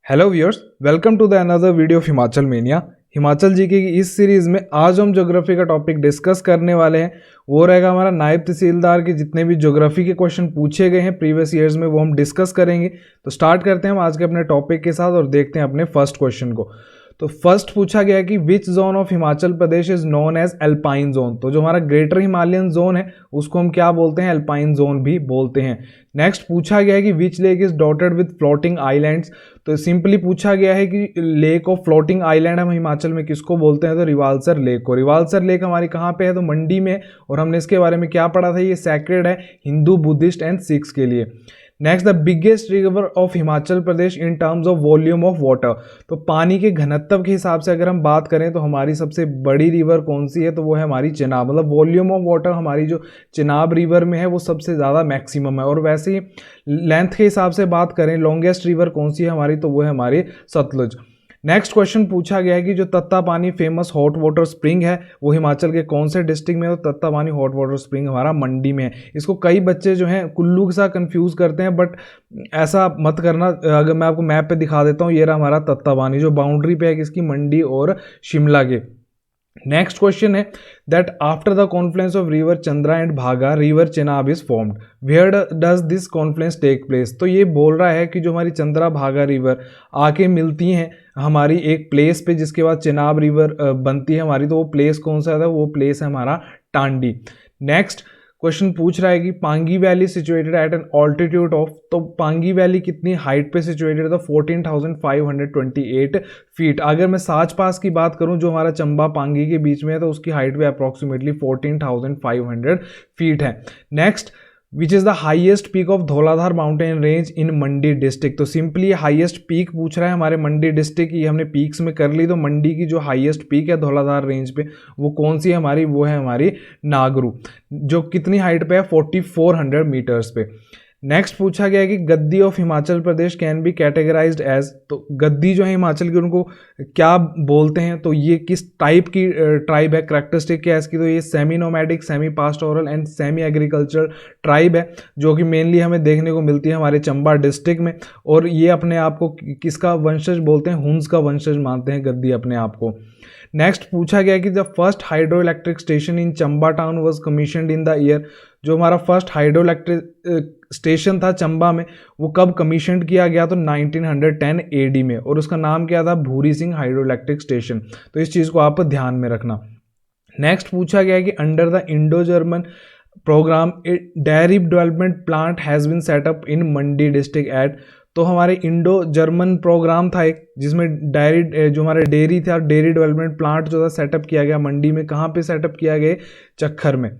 Hello viewers, welcome to the another video of Himachal mania. Himachal GK की इस series में आज हम ज्योग्राफी का टॉपिक डिस्कस करने वाले हैं। वो रहेगा हमारा नायब तहसीलदार के जितने भी ज्योग्राफी के क्वेश्चन पूछे गए हैं प्रीवियस ईयर्स में, वो हम डिस्कस करेंगे। तो स्टार्ट करते हैं हम आज के अपने टॉपिक के साथ और देखते हैं अपने फर्स्ट क्वेश्चन को। तो फर्स्ट पूछा गया कि which zone of Himachal Pradesh is known as alpine zone. तो जो हमारा ग्रेटर हिमालयन जोन है उसको हम क्या बोलते हैं? एल्पाइन जोन भी बोलते हैं। नेक्स्ट पूछा गया है कि which lake is dotted with floating islands. तो सिंपली पूछा गया है कि लेक ऑफ फ्लोटिंग आइलैंड हम हिमाचल में किसको बोलते हैं? तो रिवाल्सर लेक को। रिवाल्सर लेक हमारी कहाँ पे है? तो मंडी में। और हमने इसके बारे में क्या पढ़ा था? ये सैक्रेड है हिंदू, बुद्धिस्ट एंड सिख्स के लिए। Next, the biggest river of Himachal Pradesh in terms of volume of water. तो पानी के घनत्व के हिसाब से अगर हम बात करें तो हमारी सबसे बड़ी रिवर कौन सी है? तो वो है हमारी चिनाब। मतलब वॉल्यूम ऑफ वाटर हमारी जो चिनाब रिवर में है वो सबसे ज़्यादा मैक्सिमम है। और वैसे ही लेंथ के हिसाब से बात करें, लॉन्गेस्ट रिवर कौन सी है हमारी? तो वो है हमारी सतलुज। नेक्स्ट क्वेश्चन पूछा गया है कि जो Tattapani famous hot water spring है वो हिमाचल के कौन से डिस्ट्रिक्ट में है? तो तत्तापानी हॉट वाटर स्प्रिंग हमारा मंडी में है। इसको कई बच्चे जो हैं कुल्लू के साथ कंफ्यूज करते हैं, बट ऐसा मत करना। अगर मैं आपको मैप पे दिखा देता हूँ, ये रहा हमारा तत्तापानी जो बाउंड्री पे है किसकी? मंडी और शिमला के। नेक्स्ट क्वेश्चन है that after the confluence of river Chandra and Bhaga river Chenab is formed, where does this confluence take place. तो ये बोल रहा है कि जो हमारी चंद्रा भागा रिवर आके मिलती हैं हमारी एक प्लेस पे, जिसके बाद चेनाब रिवर बनती है हमारी। तो वो प्लेस कौन सा है? वो प्लेस है हमारा टांडी। नेक्स्ट क्वेश्चन पूछ रहा है कि Pangi valley situated at N altitude of. तो पांगी वैली कितनी हाइट पे सिचुएटेड है? तो 14,528 फीट। अगर मैं साच पास की बात करूं जो हमारा चंबा पांगी के बीच में है तो उसकी हाइट भी अप्रॉक्सीमेटली 14,500 फीट है। Next, which is the highest peak of Dhauladhar mountain range in Mandi district. तो सिंपली हाइएस्ट पीक पूछ रहा है हमारे मंडी डिस्ट्रिक्ट की। हमने पीक्स में कर ली, तो मंडी की जो हाइएस्ट पीक है धौलाधार रेंज पे वो कौन सी है हमारी? वो है हमारी नागरू, जो कितनी हाइट पे है? 4400 मीटर्स पे। नेक्स्ट पूछा गया है कि Gaddi of Himachal Pradesh can be categorised as. तो गद्दी जो है हिमाचल की उनको क्या बोलते हैं? तो ये किस टाइप की ट्राइब है? करेक्टरिस्टिक क्या है इसकी? तो ये semi nomadic, semi pastoral and semi agricultural tribe है, जो कि मेनली हमें देखने को मिलती है हमारे चंबा डिस्ट्रिक्ट में। और ये अपने आप को किसका वंशज बोलते हैं? हुंस का वंशज मानते हैं गद्दी अपने आप को। नेक्स्ट पूछा गया कि the first hydro electric station in Chamba town was commissioned in the year. जो हमारा फर्स्ट हाइड्रो इलेक्ट्रिक स्टेशन था चंबा में वो कब कमीशन किया गया? तो 1910 एडी में। और उसका नाम क्या था? Bhuri Singh hydro electric station. तो इस चीज़ को आप ध्यान में रखना। नेक्स्ट पूछा गया कि under the Indo German program dairy development plant has been set up in Mandi district at. तो हमारे इंडो जर्मन प्रोग्राम था एक, जिसमें डायरी जो हमारे डेयरी था, डेयरी डेवलपमेंट प्लांट जो था सेटअप किया गया मंडी में। कहाँ पे सेटअप किया गया? चक्खर में।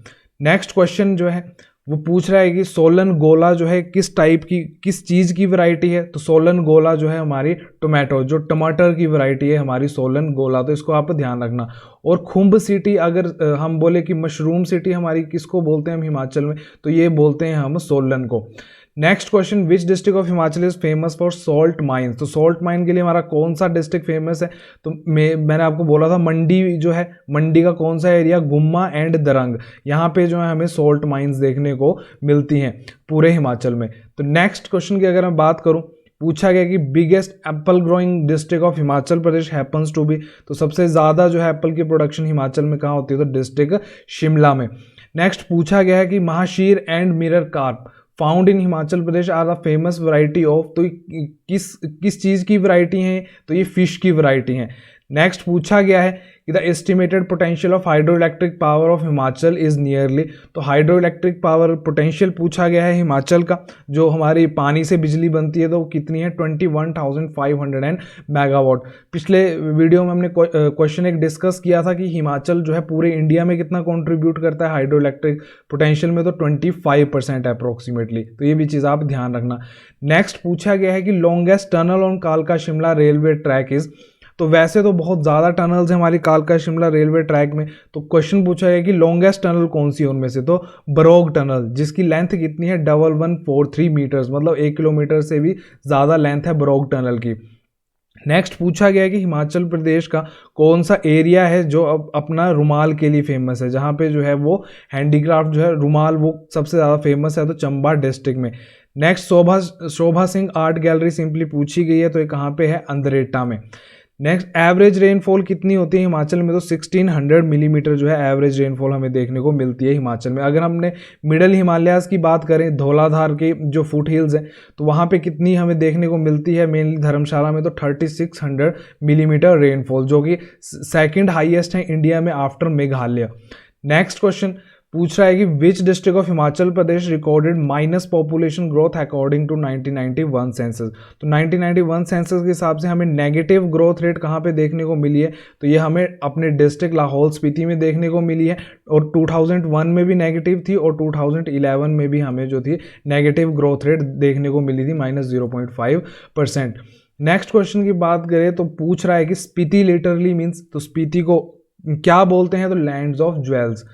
नेक्स्ट क्वेश्चन जो है वो पूछ रहा है कि सोलन गोला जो है किस टाइप की, किस चीज़ की वैरायटी है? तो सोलन गोला जो है हमारी टोमेटो, जो टमाटर की वैरायटी है हमारी सोलन गोला। तो इसको आप ध्यान रखना। और खुम्ब सिटी, अगर हम बोले कि मशरूम सिटी हमारी किसको बोलते हैं हम हिमाचल में? तो ये बोलते हैं हम सोलन को। Next question, which district of Himachal is famous for salt mines. तो सॉल्ट माइन के लिए हमारा कौन सा डिस्ट्रिक्ट फेमस है? तो मैंने आपको बोला था मंडी जो है, मंडी का कौन सा एरिया? Gumma and Darang. यहाँ पे जो है हमें सॉल्ट माइंस देखने को मिलती हैं पूरे हिमाचल में। तो नेक्स्ट क्वेश्चन की अगर मैं बात करूँ, पूछा गया कि biggest apple growing district of Himachal Pradesh happens to be. तो सबसे ज़्यादा जो है एप्पल की प्रोडक्शन हिमाचल में कहाँ होती है? तो डिस्ट्रिक्ट शिमला में। नेक्स्ट पूछा गया है कि mahseer and mirror carp found in Himachal Pradesh are the famous variety of. तो किस चीज़ की वैरायटी हैं? तो ये फिश की वैरायटी हैं। नेक्स्ट पूछा गया है कि the estimated potential of hydro electric power of Himachal is nearly. तो हाइड्रो इलेक्ट्रिक पावर पोटेंशियल पूछा गया है हिमाचल का, जो हमारी पानी से बिजली बनती है, तो वो कितनी है? 21,500 मेगावाट। पिछले वीडियो में हमने क्वेश्चन एक डिस्कस किया था कि हिमाचल जो है पूरे इंडिया में कितना कॉन्ट्रीब्यूट करता है हाइड्रो इलेक्ट्रिक पोटेंशियल में? तो 25% है अप्रोक्सीमेटली। तो ये भी चीज़ आप ध्यान रखना। नेक्स्ट पूछा गया है कि लॉन्गेस्ट टनल ऑन कालका शिमला रेलवे ट्रैक इज। तो वैसे तो बहुत ज़्यादा टनल्स हैं हमारी कालका शिमला रेलवे ट्रैक में। तो क्वेश्चन पूछा गया कि लॉन्गेस्ट टनल कौन सी है उनमें से? तो बरोग टनल, जिसकी लेंथ कितनी है? 1143 मीटर्स, मतलब 1 किलोमीटर से भी ज़्यादा लेंथ है बरोग टनल की। नेक्स्ट पूछा गया है कि हिमाचल प्रदेश का कौन सा एरिया है जो अपना रुमाल के लिए फेमस है, जहाँ पे जो है वो हैंडीक्राफ्ट जो है रुमाल वो सबसे ज़्यादा फेमस है? तो चंबा डिस्ट्रिक्ट में। नेक्स्ट शोभा सिंह आर्ट गैलरी सिंपली पूछी गई है, तो ये कहाँ पे है, अंदरेटा में। नेक्स्ट, एवरेज रेनफॉल कितनी होती है हिमाचल में, तो 1600 मिलीमीटर जो है एवरेज रेनफॉल हमें देखने को मिलती है हिमाचल में। अगर हमने मिडल हिमालयाज की बात करें, धौलाधार के जो फुट हिल्स हैं, तो वहाँ पे कितनी हमें देखने को मिलती है, मेनली धर्मशाला में, तो 3600 मिलीमीटर रेनफॉल, जो कि सेकंड हाईएस्ट है इंडिया में आफ्टर मेघालय। नेक्स्ट क्वेश्चन पूछ रहा है कि which district of Himachal Pradesh recorded minus population growth according to 1991 census. तो 1991 सेंसस के हिसाब से हमें नेगेटिव ग्रोथ रेट कहाँ पे देखने को मिली है, तो ये हमें अपने डिस्ट्रिक्ट लाहौल स्पीति में देखने को मिली है, और 2001 में भी नेगेटिव थी, और 2011 में भी हमें जो थी नेगेटिव ग्रोथ रेट देखने को मिली थी, -0.5%। नेक्स्ट क्वेश्चन की बात करें तो पूछ रहा है कि स्पीति लिटरली मीन्स, तो स्पीति को क्या बोलते हैं, तो lands of jewels.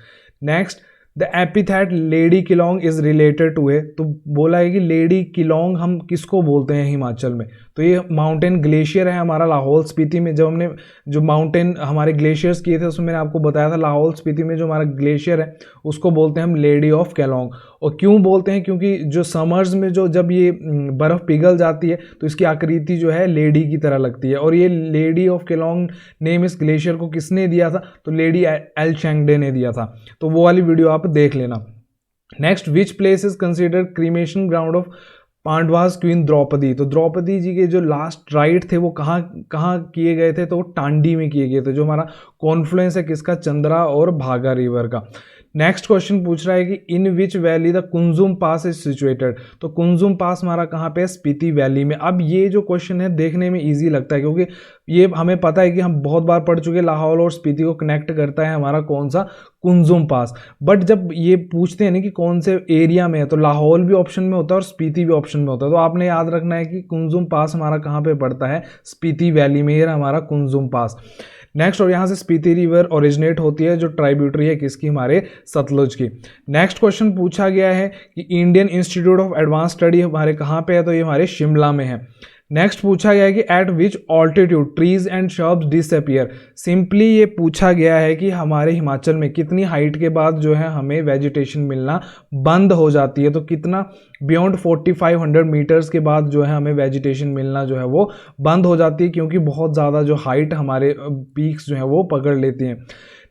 Next, the epithet lady Keylong is related to A, तो बोला है कि लेडी किलोंग हम किसको बोलते हैं हिमाचल में, तो ये माउंटेन ग्लेशियर है हमारा लाहौल स्पीति में। जब हमने जो माउंटेन हमारे ग्लेशियर्स किए थे उसमें मैंने आपको बताया था, लाहौल स्पीति में जो हमारा ग्लेशियर है उसको बोलते हैं हम लेडी ऑफ केलोंग। और क्यों बोलते हैं, क्योंकि जो समर्स में जब ये बर्फ़ पिघल जाती है तो इसकी आकृति जो है लेडी की तरह लगती है। और ये लेडी ऑफ केलोंग नेम इस ग्लेशियर को किसने दिया था, तो लेडी एल चैंगडे ने दिया था, तो वो वाली वीडियो आप देख लेना। Next, which place is considered cremation ground of Pandavas queen Draupadi, तो द्रौपदी जी के जो लास्ट राइट थे वो कहाँ कहाँ किए गए थे, तो टांडी में किए गए थे, जो हमारा कॉन्फ्लुएंस है किसका, चंद्रा और भागा रिवर का। नेक्स्ट क्वेश्चन पूछ रहा है कि in which valley the Kunzum pass is situated, तो कुंजुम पास हमारा कहाँ पे है, स्पीति वैली में। अब ये जो क्वेश्चन है देखने में इजी लगता है, क्योंकि ये हमें पता है कि हम बहुत बार पढ़ चुके, लाहौल और स्पीति को कनेक्ट करता है हमारा कौन सा, कुंजुम पास। बट जब ये पूछते हैं ना कि कौन से एरिया में है, तो लाहौल भी ऑप्शन में होता है और स्पीति भी ऑप्शन में होता है, तो आपने याद रखना है कि कुंजुम पास हमारा कहाँ पे पड़ता है, स्पीति वैली में है हमारा कुंजुम पास। नेक्स्ट, और यहाँ से स्पीति रिवर ओरिजिनेट होती है, जो ट्राइब्यूटरी है किसकी, हमारे सतलुज की। नेक्स्ट क्वेश्चन पूछा गया है कि Indian institute of advance study हमारे कहाँ पे है, तो ये हमारे शिमला में है। नेक्स्ट पूछा गया है कि eight which altitude trees and shrubs disappear, simply ये पूछा गया है कि हमारे हिमाचल में कितनी हाइट के बाद जो है हमें वेजिटेशन मिलना बंद हो जाती है, तो कितना बियॉन्ड 4500 मीटर्स के बाद जो है हमें वेजिटेशन मिलना जो है वो बंद हो जाती है, क्योंकि बहुत ज़्यादा जो हाइट हमारे पीक्स जो है वो पकड़ लेती हैं।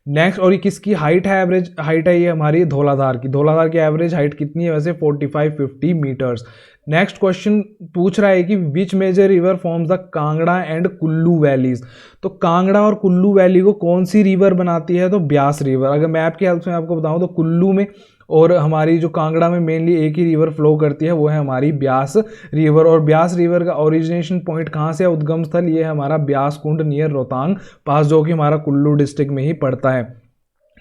नेक्स्ट, और ये किसकी हाइट है, एवरेज हाइट है ये हमारी धौलाधार की। धौलाधार की एवरेज हाइट कितनी है वैसे, 4550 मीटर्स। नेक्स्ट क्वेश्चन पूछ रहा है कि which major river forms the Kangra and Kullu valleys, तो कांगड़ा और कुल्लू वैली को कौन सी रिवर बनाती है, तो ब्यास रिवर। अगर मैप की हेल्प से मैं आपको बताऊं तो कुल्लू में और हमारी जो कांगड़ा में मेनली एक ही रिवर फ्लो करती है, वो है हमारी ब्यास रिवर। और ब्यास रिवर का ओरिजिनेशन पॉइंट कहाँ से है, उद्गम स्थल ये है हमारा ब्यास कुंड नियर रोहतांग पास, जो कि हमारा कुल्लू डिस्ट्रिक्ट में ही पड़ता है।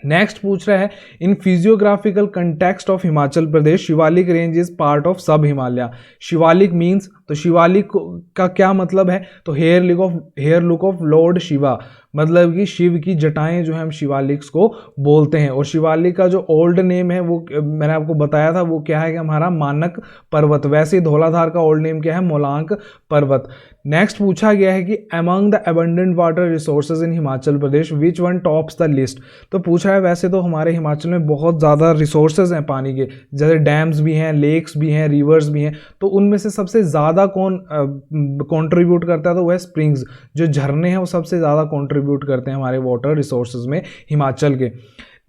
नेक्स्ट पूछ रहा है in physiographical context of Himachal Pradesh Shivalik range is part of sub Himalaya. Shivalik means, तो शिवालिक का क्या मतलब है, तो hair look of lord Shiva, मतलब कि शिव की जटाएं जो है हम शिवालिक्स को बोलते हैं। और शिवालिक का जो ओल्ड नेम है वो मैंने आपको बताया था, वो क्या है कि हमारा मानक पर्वत। वैसे ही धौलाधार का ओल्ड नेम क्या है, मोलांक पर्वत। नेक्स्ट पूछा गया है कि among the abundant water resources in Himachal Pradesh which one tops the list, तो पूछा है वैसे तो हमारे हिमाचल में बहुत ज़्यादा रिसोर्सेज हैं पानी के, जैसे डैम्स भी हैं, लेक्स भी हैं, रिवर्स भी हैं, तो उनमें से सबसे ज़्यादा कौन कंट्रीब्यूट करता है, तो वह स्प्रिंग्स, जो झरने हैं वो सबसे ज़्यादा कंट्रीब्यूट करते हैं हमारे वाटर रिसोर्सेज में हिमाचल के।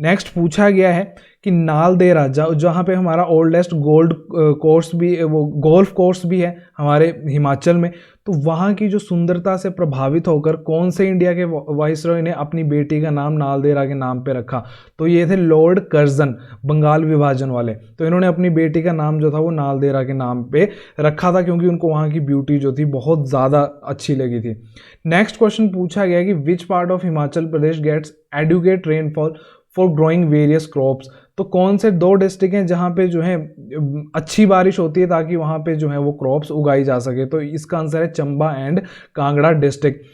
नेक्स्ट पूछा गया है कि नालदेहरा जहाँ पे हमारा ओल्डेस्ट कोर्स भी, वो गोल्फ कोर्स भी है हमारे हिमाचल में, तो वहाँ की जो सुंदरता से प्रभावित होकर कौन से इंडिया के वाइसरॉय ने अपनी बेटी का नाम नालदेहरा के नाम पे रखा, तो ये थे लॉर्ड कर्जन, बंगाल विभाजन वाले। तो इन्होंने अपनी बेटी का नाम जो था वो नालदेहरा के नाम पे रखा था, क्योंकि उनको वहाँ की ब्यूटी जो थी बहुत ज़्यादा अच्छी लगी थी। नेक्स्ट क्वेश्चन पूछा गया कि which part of Himachal Pradesh gets adequate rainfall for growing various crops, तो कौन से दो डिस्ट्रिक्ट हैं जहाँ पे जो है अच्छी बारिश होती है ताकि वहाँ पे जो है वो क्रॉप्स उगाई जा सके, तो इसका आंसर है Chamba and Kangra district.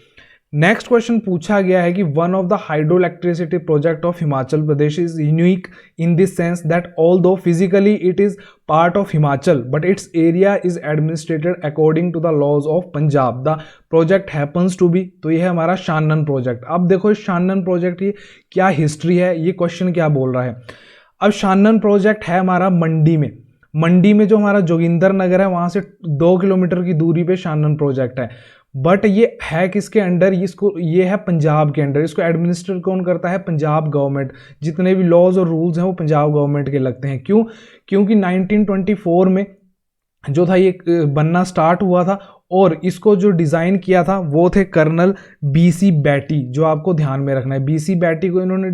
Next question पूछा गया है कि one of the hydro electricity project of Himachal Pradesh is unique in this sense that although physically it is part of Himachal but its area is administered according to the laws of Punjab, the project happens to be, तो यह है हमारा Shanan project. अब देखो इस Shanan project की क्या history है, ये क्वेश्चन क्या बोल रहा है। अब शानन प्रोजेक्ट है हमारा मंडी में, मंडी में जो हमारा जोगिंदर नगर है वहाँ से 2 किलोमीटर की दूरी पे शानन प्रोजेक्ट है। बट ये है किसके अंडर, इसको ये है पंजाब के अंडर। इसको एडमिनिस्टर कौन करता है, पंजाब गवर्नमेंट। जितने भी लॉज और रूल्स हैं वो पंजाब गवर्नमेंट के लगते हैं। क्यों, क्योंकि 1924 में जो था ये बनना स्टार्ट हुआ था और इसको जो डिज़ाइन किया था वो थे कर्नल बीसी बैटी, जो आपको ध्यान में रखना है। बीसी बैटी को इन्होंने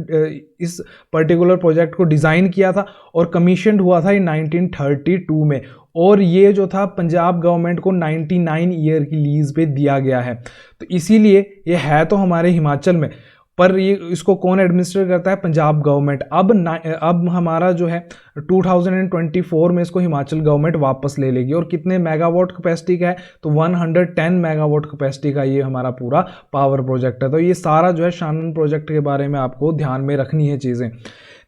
इस पर्टिकुलर प्रोजेक्ट को डिज़ाइन किया था और कमीशनड हुआ था 1932 में। और ये जो था पंजाब गवर्नमेंट को 99 ईयर की लीज पे दिया गया है। तो इसीलिए ये है तो हमारे हिमाचल में, पर ये इसको कौन एडमिनिस्टर करता है, पंजाब गवर्नमेंट। अब हमारा जो है 2024 में इसको हिमाचल गवर्नमेंट वापस ले लेगी। और कितने मेगावाट कैपेसिटी का है, तो 110 मेगावाट कैपेसिटी का ये हमारा पूरा पावर प्रोजेक्ट है। तो ये सारा जो है शानन प्रोजेक्ट के बारे में आपको ध्यान में रखनी है चीज़ें।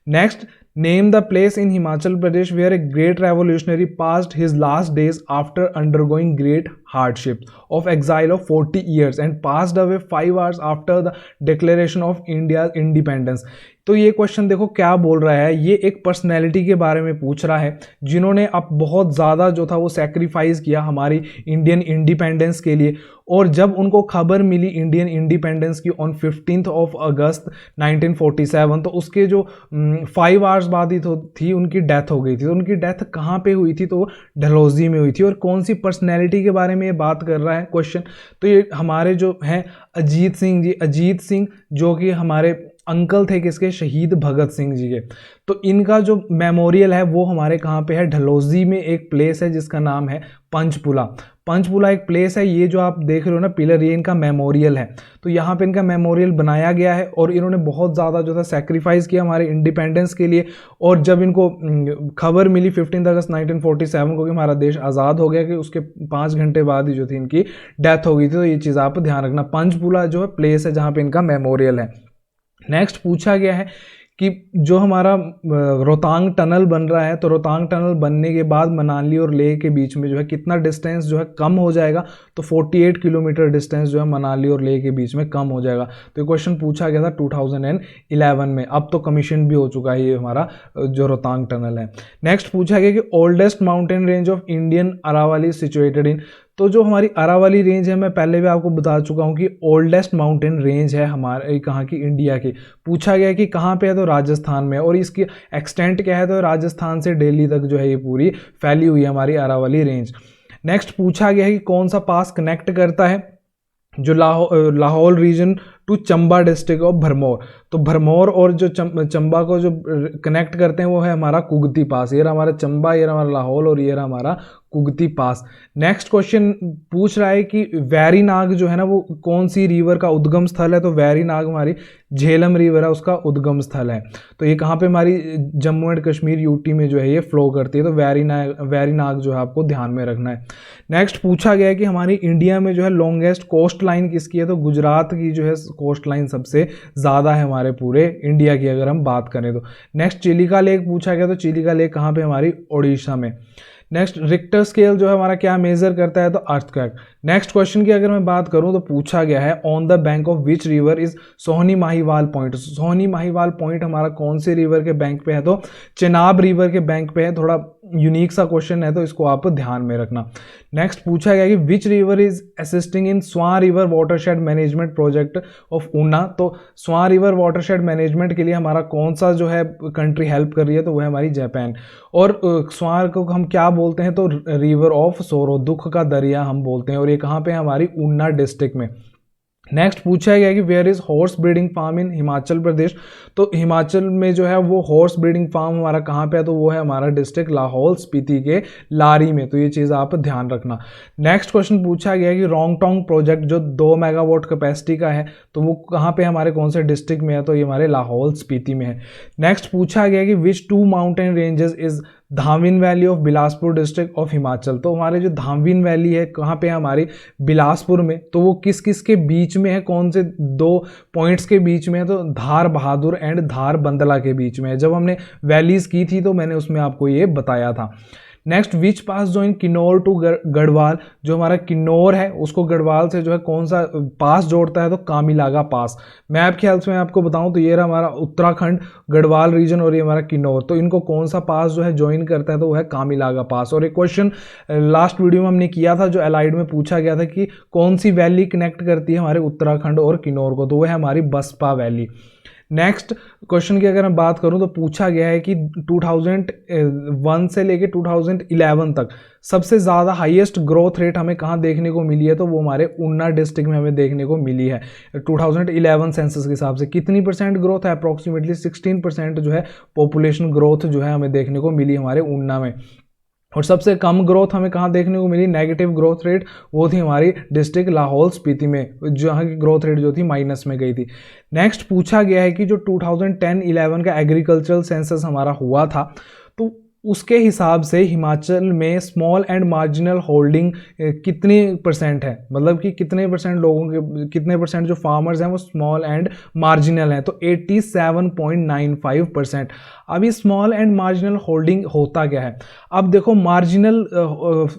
Next, name the place in Himachal Pradesh where a great revolutionary passed his last days after undergoing great hardships of exile of 40 years and passed away 5 hours after the declaration of India independence. तो ये question देखो क्या बोल रहा है, ये एक personality के बारे में पूछ रहा है जिन्होंने अब बहुत ज़्यादा जो था वो सेक्रीफाइस किया हमारी इंडियन इंडिपेंडेंस के लिए। और जब उनको खबर मिली इंडियन इंडिपेंडेंस की ऑन 15 अगस्त 1947, तो उसके जो 5 hours बाद ही तो थी उनकी डेथ हो गई थी। तो उनकी डेथ कहाँ पे हुई थी, तो डलहौजी में हुई थी। और कौन सी पर्सनैलिटी के बारे में ये बात कर रहा है क्वेश्चन, तो ये हमारे जो हैं अजीत सिंह जी, अजीत सिंह जो कि हमारे अंकल थे किसके, शहीद भगत सिंह जी के। तो इनका जो मेमोरियल है वो हमारे कहाँ पे है, डलहौजी में एक प्लेस है जिसका नाम है पंचपुला। पंचपुला एक प्लेस है, ये जो आप देख रहे हो ना पिलर, ये इनका मेमोरियल है। तो यहाँ पे इनका मेमोरियल बनाया गया है और इन्होंने बहुत ज़्यादा जो था सेक्रीफाइस किया हमारे इंडिपेंडेंस के लिए। और जब इनको खबर मिली 15 अगस्त 1947 को कि हमारा देश आज़ाद हो गया, कि उसके 5 घंटे बाद ही जो थी इनकी डेथ हो गई थी। तो ये चीज़ आप ध्यान रखना, पंचपुला जो है प्लेस है जहाँ पे इनका मेमोरियल है। नेक्स्ट पूछा गया है कि जो हमारा रोहतांग टनल बन रहा है, तो रोहतांग टनल बनने के बाद मनाली और लेह के बीच में जो है कितना डिस्टेंस जो है कम हो जाएगा, तो 48 किलोमीटर डिस्टेंस जो है मनाली और लेह के बीच में कम हो जाएगा। तो ये क्वेश्चन पूछा गया था 2011 में, अब तो कमीशन भी हो चुका है ये हमारा जो रोहतांग टनल है। नेक्स्ट पूछा गया कि oldest mountain range of Indian Aravalli situated in. तो जो हमारी अरावली रेंज है, मैं पहले भी आपको बता चुका हूँ कि ओल्डेस्ट माउंटेन रेंज है हमारे कहाँ की, इंडिया की। पूछा गया कि कहाँ पे है, तो राजस्थान में। और इसकी एक्सटेंट क्या है, तो राजस्थान से दिल्ली तक जो है ये पूरी फैली हुई है हमारी अरावली रेंज। नेक्स्ट पूछा गया है कि कौन सा पास कनेक्ट करता है जो Lahaul region to Chamba district of Bharmour. तो भरमौर और जो चंबा को जो कनेक्ट करते हैं वो है हमारा कुगती पास। ये रहा हमारा चंबा, ये रहा हमारा लाहौल और ये रहा हमारा कुगती पास। नेक्स्ट क्वेश्चन पूछ रहा है कि वैरीनाग जो है ना वो कौन सी रिवर का उद्गम स्थल है, तो वैरीनाग हमारी झेलम रिवर है उसका उद्गम स्थल है। तो ये कहाँ पे हमारी जम्मू एंड कश्मीर यूटी में जो है ये फ्लो करती है। तो वैरीनाग जो है आपको ध्यान में रखना है। नेक्स्ट पूछा गया है कि हमारी इंडिया में जो है लॉन्गेस्ट कोस्ट लाइन किसकी है, तो गुजरात की जो है कोस्ट लाइन सबसे ज़्यादा है हमारे पूरे इंडिया की अगर हम बात करें तो। नेक्स्ट चिलिका लेक पूछा गया, तो चिलिका लेक कहाँ पे, हमारी ओडिशा में। नेक्स्ट रिक्टर स्केल जो है हमारा क्या मेजर करता है, तो अर्थक्वेक। नेक्स्ट क्वेश्चन की अगर मैं बात करूं तो पूछा गया है on the bank of which river is Sohni Mahiwal point. Sohni Mahiwal point हमारा कौन से रिवर के बैंक पे है, तो चेनाब रिवर के बैंक पे है। थोड़ा यूनिक सा क्वेश्चन है तो इसको आप ध्यान में रखना। नेक्स्ट पूछा गया कि विच river is assisting in Swan river watershed management project of Una. तो स्वां रिवर वाटरशेड मैनेजमेंट के लिए हमारा कौन सा जो है कंट्री हेल्प कर रही है, तो वो है हमारी जापान। और स्वां को हम क्या बोलते हैं, तो रिवर ऑफ सोरो, दुख का दरिया हम बोलते हैं। और ये कहाँ पे है, हमारी ऊना डिस्ट्रिक्ट में। नेक्स्ट पूछा गया कि where is horse breeding farm in Himachal Pradesh. तो हिमाचल में जो है वो हॉर्स ब्रीडिंग फार्म हमारा कहाँ पे है, तो वो है हमारा डिस्ट्रिक्ट लाहौल स्पीति के लारी में। तो ये चीज़ आप ध्यान रखना। नेक्स्ट क्वेश्चन पूछा गया कि रोंगटोंग प्रोजेक्ट जो 2 मेगावाट कैपेसिटी का है, तो वो कहाँ पे हमारे कौन से डिस्ट्रिक्ट में है, तो ये हमारे लाहौल स्पीति में है। नेक्स्ट पूछा गया कि which 2 mountain ranges is Dhamin valley of Bilaspur district of Himachal. तो हमारे जो धामिन वैली है कहाँ पे है, हमारी बिलासपुर में। तो वो किस किस के बीच में है, कौन से 2 पॉइंट्स के बीच में है, तो धार बहादुर एंड धार बंदला के बीच में है। जब हमने वैलीज की थी तो मैंने उसमें आपको ये बताया था। नेक्स्ट विच पास जो इन किन्नौर टू गढ़वाल, जो हमारा किन्नौर है उसको गढ़वाल से जो है कौन सा पास जोड़ता है, तो कामीलागा पास। मैप ख्याल से मैं आपको बताऊं तो ये रहा हमारा उत्तराखंड गढ़वाल रीजन और ये हमारा किन्नौर, तो इनको कौन सा पास जो है ज्वाइन करता है, तो वो है कामीलागा पास। और एक क्वेश्चन लास्ट वीडियो में हमने किया था जो एलाइड में पूछा गया था कि कौन सी वैली कनेक्ट करती है हमारे उत्तराखंड और किन्नौर को, तो वो है हमारी बसपा वैली। नेक्स्ट क्वेश्चन की अगर मैं बात करूं तो पूछा गया है कि 2001 से लेके 2011 तक सबसे ज़्यादा हाईएस्ट ग्रोथ रेट हमें कहाँ देखने को मिली है, तो वो हमारे ऊना डिस्ट्रिक्ट में हमें देखने को मिली है। 2011 सेंसस के हिसाब से कितनी परसेंट ग्रोथ है, अप्रॉक्सीमेटली 16% जो है पॉपुलेशन ग्रोथ जो है हमें देखने को मिली हमारे ऊना में। और सबसे कम ग्रोथ हमें कहाँ देखने को मिली, नेगेटिव ग्रोथ रेट, वो थी हमारी डिस्ट्रिक्ट लाहौल स्पीति में, जहाँ की ग्रोथ रेट जो थी माइनस में गई थी। नेक्स्ट पूछा गया है कि जो 2010-11 का एग्रीकल्चरल सेंसस हमारा हुआ था, तो उसके हिसाब से हिमाचल में स्मॉल एंड मार्जिनल होल्डिंग कितनी परसेंट है, मतलब कि कितने परसेंट लोगों के, कितने परसेंट जो फार्मर्स हैं वो स्मॉल एंड मार्जिनल हैं, तो 87.95%। अभी स्मॉल एंड मार्जिनल होल्डिंग होता क्या है, अब देखो मार्जिनल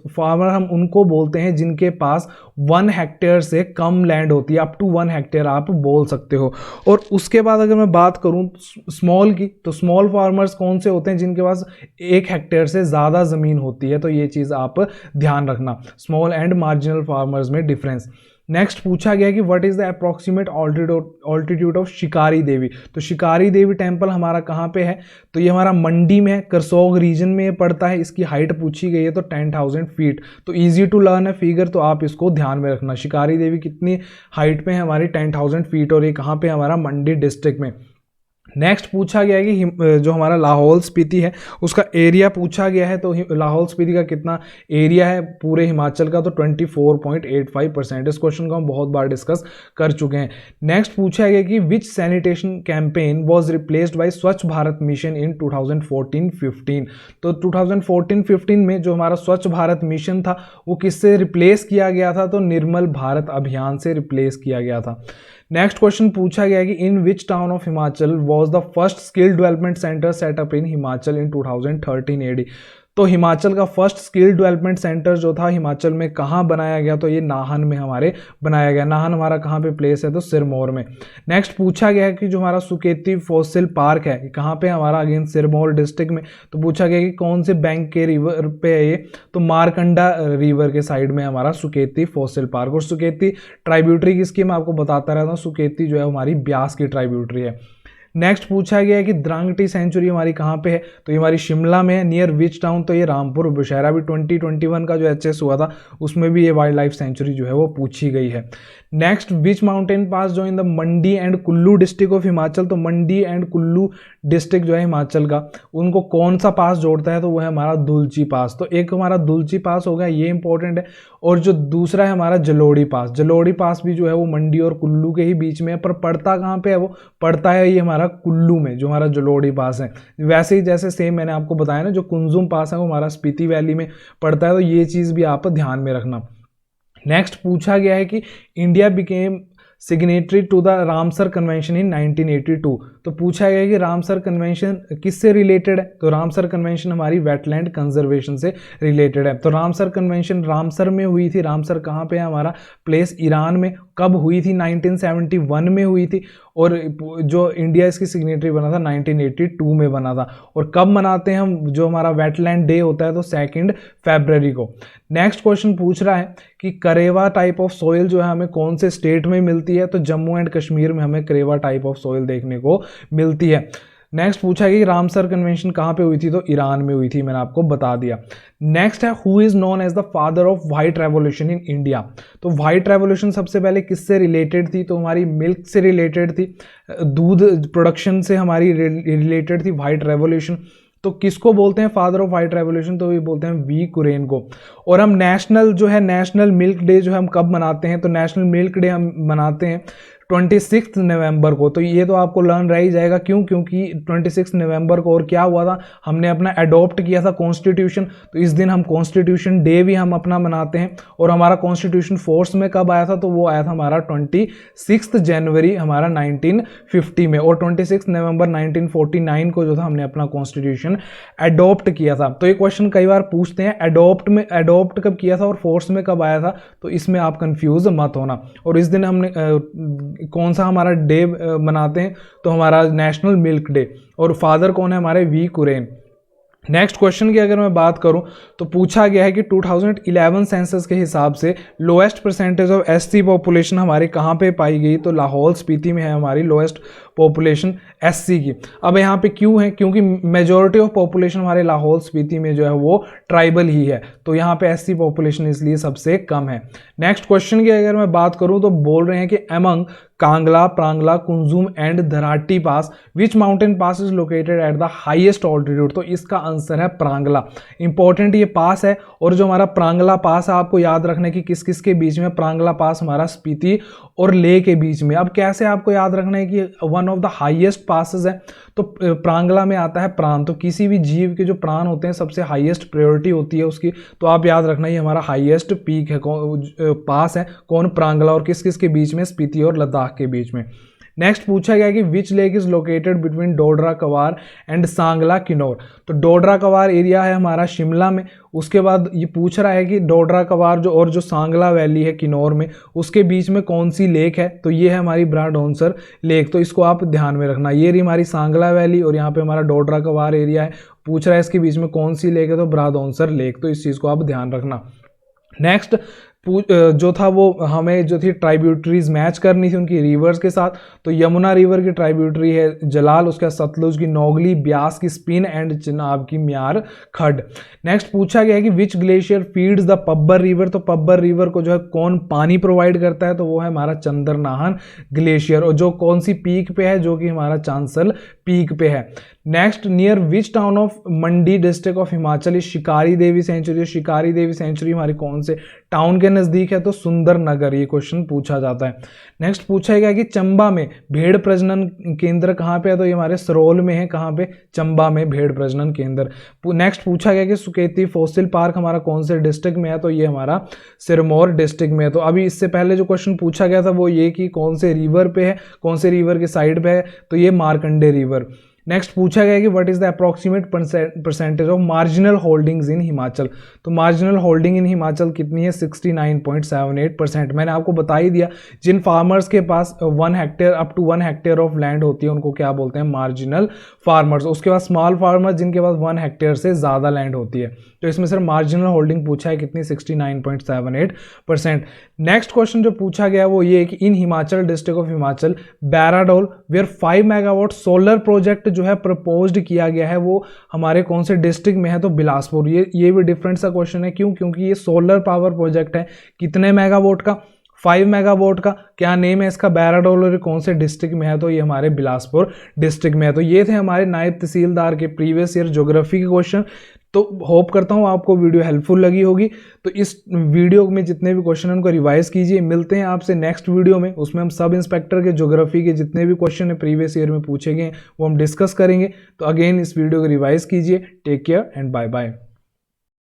फार्मर हम उनको बोलते हैं जिनके पास 1 हेक्टेयर से कम लैंड होती है, अप टू 1 हेक्टेयर आप बोल सकते हो। और उसके बाद अगर मैं बात करूं स्मॉल की, तो स्मॉल फार्मर्स कौन से होते हैं, जिनके पास 1 हेक्टेयर से ज़्यादा ज़मीन होती है, तो ये चीज़ आप ध्यान रखना, स्मॉल एंड मार्जिनल फार्मर्स में डिफरेंस। नेक्स्ट पूछा गया कि what is the approximate altitude of शिकारी देवी, तो शिकारी देवी टेम्पल हमारा कहाँ पे है, तो ये हमारा मंडी में है, करसोग रीजन में ये पड़ता है। इसकी हाइट पूछी गई है तो 10,000 फीट, तो इजी टू लर्न है फिगर, तो आप इसको ध्यान में रखना। शिकारी देवी कितनी हाइट पे है हमारी, 10,000 फीट, और ये कहाँ पे हमारा मंडी डिस्ट्रिक्ट में। नेक्स्ट पूछा गया है कि जो हमारा लाहौल स्पीति है उसका एरिया पूछा गया है, तो लाहौल स्पीति का कितना एरिया है पूरे हिमाचल का, तो 24.85%। इस क्वेश्चन को हम बहुत बार डिस्कस कर चुके हैं। नेक्स्ट पूछा गया कि which sanitation campaign was replaced by Swachh Bharat mission in 2014-15, तो 2014-15 में जो हमारा स्वच्छ भारत मिशन था वो किससे रिप्लेस किया गया था, तो निर्मल भारत अभियान से रिप्लेस किया गया था। नेक्स्ट क्वेश्चन पूछा गया कि in which town of Himachal was the first skill development centre set up in Himachal in 2013 AD, तो हिमाचल का फर्स्ट स्किल डेवलपमेंट सेंटर जो था हिमाचल में कहाँ बनाया गया, तो ये नाहन में हमारे बनाया गया। नाहन हमारा कहाँ पे प्लेस है, तो सिरमौर में। नेक्स्ट पूछा गया है कि जो हमारा सुकेती फॉसिल पार्क है कहाँ पे हमारा, अगेन सिरमौर डिस्ट्रिक्ट में। तो पूछा गया कि कौन से बैंक के रिवर पे है ये, तो मारकंडा रिवर के साइड में हमारा सुकेती फॉसिल पार्क। और सुकेती ट्राइब्यूटरी किसकी, मैं आपको बताता रहता हूँ, सुकेती जो है हमारी ब्यास की ट्राइब्यूटरी है। नेक्स्ट पूछा गया है कि द्रांगटी सेंचुरी हमारी कहाँ पे है, तो ये हमारी शिमला में है, नियर विच टाउन, तो ये रामपुर बुशहरा। भी 2021 का जो HS हुआ था उसमें भी ये वाइल्ड लाइफ सेंचुरी जो है वो पूछी गई है। नेक्स्ट विच माउंटेन पास जो in the Mandi and Kullu district of Himachal, तो मंडी एंड कुल्लू डिस्ट्रिक्ट जो है हिमाचल का, उनको कौन सा पास जोड़ता है, तो वो है हमारा दुलची पास। तो एक हमारा दुलची पास हो गया, ये इंपॉर्टेंट है। और जो दूसरा है हमारा जलोड़ी पास, जलोड़ी पास भी जो है वो मंडी और कुल्लू के ही बीच में है, पर पड़ता कहाँ पे है, वो पड़ता है ये हमारा कुल्लू में, जो हमारा जलोड़ी पास है। वैसे ही जैसे सेम मैंने आपको बताया ना, जो कुंजुम पास है वो हमारा स्पीति वैली में पड़ता है, तो ये चीज़ भी आप ध्यान में रखना। नेक्स्ट पूछा गया है कि India became signatory to the Ramsar convention in 1982, तो पूछा गया है कि रामसर कन्वेंशन किससे रिलेटेड है, तो रामसर कन्वेंशन हमारी वेटलैंड कंजर्वेशन से रिलेटेड है। तो रामसर कन्वेंशन रामसर में हुई थी, रामसर कहाँ पे है हमारा प्लेस, ईरान में। कब हुई थी, 1971 में हुई थी, और जो इंडिया इसकी सिग्नेटरी बना था 1982 में बना था। और कब मनाते हैं हम, जो हमारा वेटलैंड डे होता है, तो 2 फरवरी को। नेक्स्ट क्वेश्चन पूछ रहा है कि करेवा टाइप ऑफ सॉइल जो है हमें कौन से स्टेट में मिलती है, तो जम्मू एंड कश्मीर में हमें करेवा टाइप ऑफ सॉइल देखने को मिलती है। नेक्स्ट पूछा कि रामसर कन्वेंशन कहाँ पे हुई थी, तो ईरान में हुई थी, मैंने आपको बता दिया। नेक्स्ट है who is known as the father of white revolution in India, तो व्हाइट रेवोल्यूशन सबसे पहले किससे रिलेटेड थी, तो हमारी मिल्क से रिलेटेड थी, दूध प्रोडक्शन से हमारी रिलेटेड थी व्हाइट रेवोल्यूशन। तो किसको बोलते हैं फादर ऑफ व्हाइट रेवोल्यूशन, तो ये बोलते हैं वी कुरेन को। और हम नेशनल जो है नेशनल मिल्क डे जो है हम कब मनाते हैं, तो नेशनल मिल्क डे हम मनाते हैं 26 नवंबर को। तो ये तो आपको लर्न रह ही जाएगा, क्यों? क्योंकि 26 नवंबर को और क्या हुआ था, हमने अपना अडॉप्ट किया था कॉन्स्टिट्यूशन। तो इस दिन हम कॉन्स्टिट्यूशन डे भी हम अपना मनाते हैं। और हमारा कॉन्स्टिट्यूशन फोर्स में कब आया था, तो वो आया था हमारा 26 जनवरी हमारा 1950 में। और 26 नवंबर 1949 को जो था हमने अपना कॉन्स्टिट्यूशन अडॉप्ट किया था। तो ये क्वेश्चन कई बार पूछते हैं, अडॉप्ट कब किया था और फोर्स में कब आया था, तो इसमें आप कंफ्यूज मत होना। और इस दिन हमने कौन सा हमारा डे मनाते हैं, तो हमारा नेशनल मिल्क डे। और फादर कौन है हमारे, वी कुरेन। नेक्स्ट क्वेश्चन की अगर मैं बात करूं तो पूछा गया है कि 2011 सेंसस के हिसाब से lowest percentage of SC population हमारे कहां पे पाई गई, तो लाहौल स्पीति में है हमारी लोएस्ट पॉपुलेशन एससी की। अब यहाँ पे क्यों है, क्योंकि मेजॉरिटी ऑफ पॉपुलेशन हमारे लाहौल स्पीति में जो है वो ट्राइबल ही है, तो यहाँ पे एससी पॉपुलेशन इसलिए सबसे कम है। नेक्स्ट क्वेश्चन की अगर मैं बात करूं तो बोल रहे हैं कि among Kangla, Pranla, Kunzum and Dharati pass which mountain pass is located at the highest altitude, तो इसका आंसर है प्रांगला। इंपॉर्टेंट ये पास है। और जो हमारा प्रांगला पास है, आपको याद रखना कि किस किस के बीच में, प्रांगला पास हमारा स्पीति और लेह के बीच में। अब कैसे आपको याद रखना है कि one of the highest passes है, तो प्रांगला में आता है प्राण। तो किसी भी जीव के जो प्राण होते हैं सबसे हाईएस्ट प्रायोरिटी होती है उसकी, तो आप याद रखना ये हमारा हाईएस्ट पीक है, पास है कौन, प्रांगला। और किस किस के बीच में, स्पीति और लद्दाख के बीच में। नेक्स्ट पूछा गया कि which lake is located between Dodra कवार एंड सांगला किन्नौर, तो डोडरा कवार एरिया है हमारा शिमला में। उसके बाद ये पूछ रहा है कि डोडरा कवार जो सांगला वैली है किन्नौर में, उसके बीच में कौन सी लेक है, तो ये है हमारी ब्राडोंसर लेक। तो इसको आप ध्यान में रखना, ये रही हमारी सांगला वैली और यहाँ पे हमारा डोडरा कवार एरिया है। पूछ रहा है इसके बीच में कौन सी लेक है, तो ब्राडोंसर लेक। तो इस चीज़ को आप ध्यान रखना। नेक्स्ट जो था वो हमें जो थी ट्राइब्यूटरीज मैच करनी थी उनकी रिवर्स के साथ। तो यमुना रिवर की ट्राइब्यूटरी है जलाल, उसके सतलुज की नोगली, ब्यास की स्पिन एंड चिनाब की म्यार खड। नेक्स्ट पूछा गया है कि which glacier feeds the Pabbar river, तो पब्बर रिवर को जो है कौन पानी प्रोवाइड करता है, तो वो है हमारा चंद्रनाहन ग्लेशियर। और जो कौन सी पीक पे है, जो कि हमारा चांसल पीक पे है। Next near which town of Mandi district of Himachal is शिकारी देवी सेंचुरी, शिकारी देवी सेंचुरी हमारी कौन से टाउन के नजदीक है, तो सुंदरनगर। ये क्वेश्चन पूछा जाता है। नेक्स्ट पूछा गया कि चंबा में भेड़ प्रजनन केंद्र कहाँ पे है, तो ये हमारे सरोल में है, कहाँ पे, चंबा में भेड़ प्रजनन केंद्र। नेक्स्ट पूछा गया कि सुकेती फॉसिल पार्क हमारा कौन से डिस्ट्रिक्ट में है, तो ये हमारा सिरमौर डिस्ट्रिक्ट में है। तो अभी इससे पहले जो क्वेश्चन पूछा गया था वो ये कि कौन से रिवर पे है, कौन से रिवर के साइड पे है, तो ये मार्कंडे रिवर। नेक्स्ट पूछा गया कि what is the approximate percentage of marginal holdings इन हिमाचल, तो मार्जिनल होल्डिंग इन हिमाचल कितनी है, 69.78%। मैंने आपको बता ही दिया, जिन फार्मर्स के पास 1 hectare up to 1 hectare of land होती है उनको क्या बोलते हैं, मार्जिनल फार्मर्स। उसके बाद स्मॉल फार्मर्स जिनके पास 1 हेक्टेयर से ज़्यादा लैंड होती है। तो इसमें सिर्फ मार्जिनल होल्डिंग पूछा है कितनी, 69.78%। नेक्स्ट क्वेश्चन जो पूछा गया वो ये है कि in Himachal district of Himachal Bairadol where 5 megawatt solar project जो है प्रपोज्ड किया गया है, वो हमारे कौन से डिस्ट्रिक्ट में है, तो बिलासपुर। ये भी डिफरेंट सा क्वेश्चन है, क्यों? क्योंकि ये सोलर पावर प्रोजेक्ट है, कितने मेगावाट का, 5 मेगावाट का। क्या नेम है इसका, बैराडोल, और कौन से डिस्ट्रिक्ट में है, तो ये हमारे बिलासपुर डिस्ट्रिक्ट में है। तो ये थे हमारे नायब तहसीलदार के प्रीवियस ईयर ज्योग्राफी के क्वेश्चन। तो होप करता हूँ आपको वीडियो हेल्पफुल लगी होगी। तो इस वीडियो में जितने भी क्वेश्चन हैं उनको रिवाइज कीजिए। मिलते हैं आपसे नेक्स्ट वीडियो में, उसमें हम सब इंस्पेक्टर के ज्योग्राफी के जितने भी क्वेश्चन है प्रीवियस ईयर में पूछे गए वो हम डिस्कस करेंगे। तो अगेन इस वीडियो को रिवाइज कीजिए। Take care and bye bye.